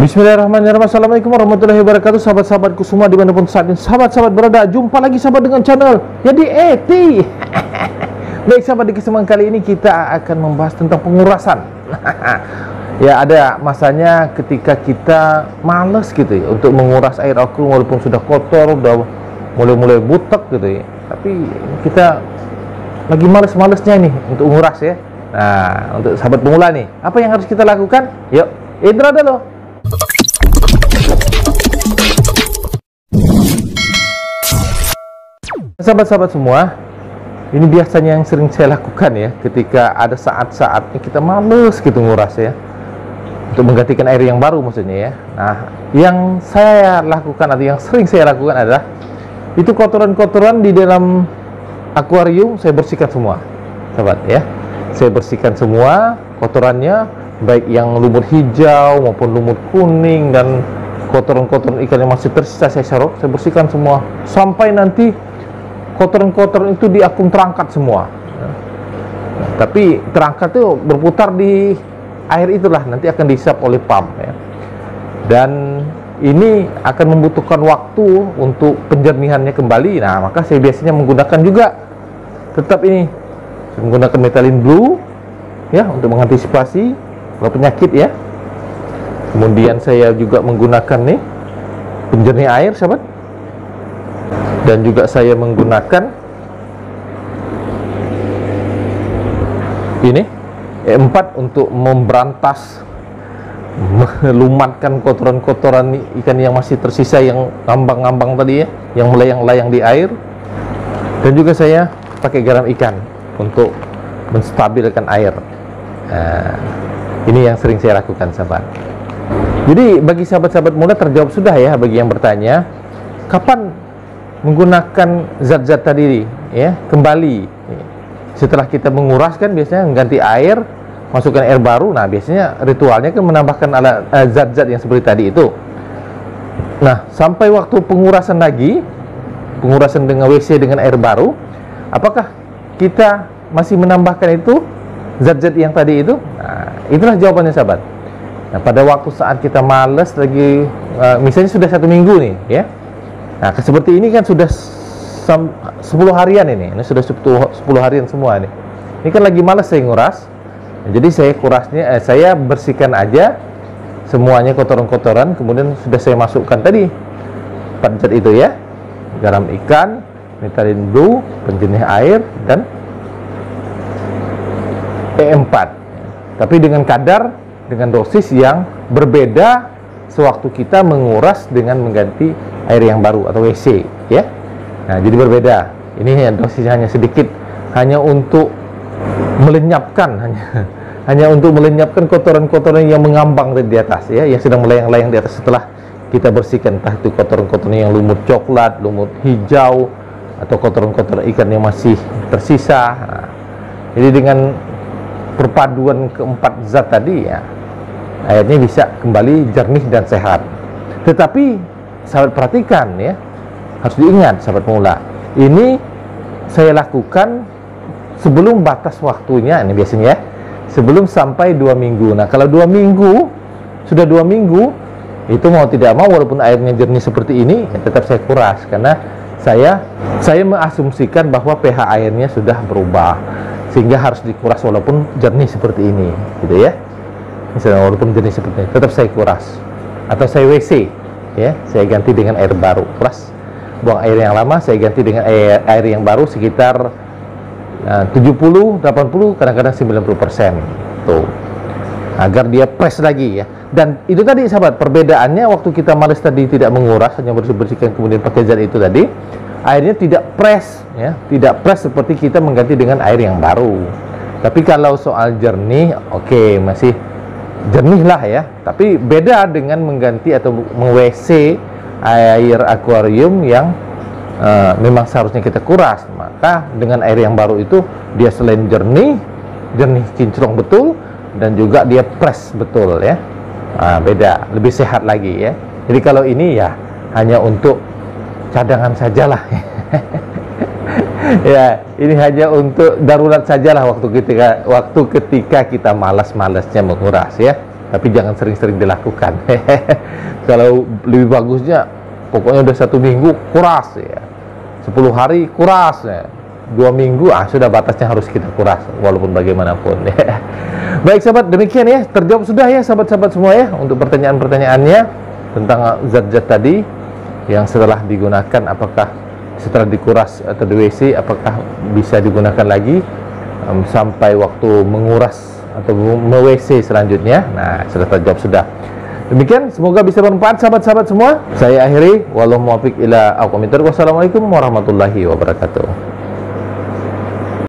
Bismillahirrahmanirrahim. Assalamualaikum warahmatullahi wabarakatuh. Sahabat-sahabatku semua dimanapun saat ini sahabat-sahabat berada, jumpa lagi sahabat dengan channel Jadi Eti. Baik sahabat, di kesempatan kali ini kita akan membahas tentang pengurasan. Ya, ada masanya ketika kita males gitu ya untuk menguras air aku, walaupun sudah kotor, udah mulai butek gitu ya, tapi kita lagi males-malesnya nih untuk menguras ya. Nah, untuk sahabat pemula nih, apa yang harus kita lakukan? Yuk, intro dulu. Sahabat-sahabat semua, ini biasanya yang sering saya lakukan ya, ketika ada saat-saatnya kita males gitu nguras ya, untuk menggantikan air yang baru maksudnya ya. Nah, yang saya lakukan atau yang sering saya lakukan adalah itu kotoran-kotoran di dalam akuarium saya bersihkan semua, sahabat ya. Saya bersihkan semua kotorannya, baik yang lumut hijau maupun lumut kuning dan kotoran-kotoran ikan yang masih tersisa saya serok, saya bersihkan semua sampai nanti kotoran-kotoran itu di akun terangkat semua. Nah, tapi terangkat itu berputar di air itulah, nanti akan dihisap oleh pump ya. Dan ini akan membutuhkan waktu untuk penjernihannya kembali. Nah, maka saya biasanya menggunakan juga tetap ini, saya menggunakan methalin blue ya untuk mengantisipasi kalau penyakit ya. Kemudian saya juga menggunakan nih penjernih air sahabat, dan juga saya menggunakan ini E4 untuk memberantas melumatkan kotoran-kotoran ikan yang masih tersisa, yang ngambang-ngambang tadi ya, yang melayang-layang di air. Dan juga saya pakai garam ikan untuk menstabilkan air. Nah, ini yang sering saya lakukan sahabat. Jadi bagi sahabat-sahabat muda terjawab sudah ya, bagi yang bertanya kapan menggunakan zat-zat tadi ya kembali setelah kita menguras, kan biasanya mengganti air, masukkan air baru. Nah, biasanya ritualnya kan menambahkan zat-zat yang seperti tadi itu. Nah, sampai waktu pengurasan lagi, pengurasan dengan WC dengan air baru, apakah kita masih menambahkan itu zat-zat yang tadi itu? Nah, itulah jawabannya sahabat. Nah, pada waktu saat kita males lagi, misalnya sudah 1 minggu nih ya. Nah, seperti ini kan sudah 10 harian ini sudah 10 harian semua nih. Ini kan lagi males saya nguras. Nah, jadi saya kurasnya, saya bersihkan aja semuanya kotoran-kotoran, kemudian sudah saya masukkan tadi 4 zat itu ya, garam ikan, methalin blue, penjernih air, dan E4. Tapi dengan kadar, dengan dosis yang berbeda sewaktu kita menguras dengan mengganti air yang baru atau WC ya. Nah, jadi berbeda. Ini dosisnya hanya sedikit, hanya untuk melenyapkan, hanya untuk melenyapkan kotoran-kotoran yang mengambang di atas ya, yang sedang melayang-layang di atas setelah kita bersihkan, entah itu kotoran-kotoran yang lumut coklat, lumut hijau, atau kotoran-kotoran ikan yang masih tersisa. Nah, jadi dengan perpaduan keempat zat tadi ya, airnya bisa kembali jernih dan sehat. Tetapi sahabat perhatikan ya, harus diingat sahabat pemula, ini saya lakukan sebelum batas waktunya, ini biasanya ya, sebelum sampai 2 minggu. Nah, kalau 2 minggu, sudah 2 minggu, itu mau tidak mau walaupun airnya jernih seperti ini, ya tetap saya kuras, karena saya mengasumsikan bahwa pH airnya sudah berubah, sehingga harus dikuras walaupun jernih seperti ini gitu ya. Misalnya walaupun jernih seperti ini, tetap saya kuras, atau saya WC ya, saya ganti dengan air baru, kuras, buang air yang lama, saya ganti dengan air yang baru sekitar 70, 80, kadang-kadang 90% tuh, agar dia fresh lagi ya. Dan itu tadi sahabat, perbedaannya waktu kita males tadi tidak menguras, hanya bersih-bersihkan kemudian pakai zat itu tadi, airnya tidak fresh ya, tidak fresh seperti kita mengganti dengan air yang baru. Tapi kalau soal jernih, oke, masih jernih lah ya, tapi beda dengan mengganti atau meng-WC air akuarium yang memang seharusnya kita kuras. Maka dengan air yang baru itu dia selain jernih kinclong betul, dan juga dia fresh betul ya. Beda, lebih sehat lagi ya. Jadi kalau ini ya hanya untuk cadangan sajalah. Ya, ini hanya untuk darurat sajalah waktu ketika kita malas-malasnya menguras ya. tapi jangan sering-sering dilakukan. Kalau lebih bagusnya pokoknya udah 1 minggu kuras ya, 10 hari kuras ya, 2 minggu sudah batasnya harus kita kuras walaupun bagaimanapun. Baik sahabat, demikian ya, terjawab sudah ya sahabat-sahabat semua ya untuk pertanyaan-pertanyaannya tentang zat-zat tadi yang setelah digunakan, apakah setelah dikuras atau di WC apakah bisa digunakan lagi sampai waktu menguras atau me-WC selanjutnya. Nah, sudah terjawab sudah. Demikian, semoga bisa bermanfaat sahabat-sahabat semua. Saya akhiri, wallahu muwaffiq ila aqwamit thoriq. Wassalamualaikum warahmatullahi wabarakatuh.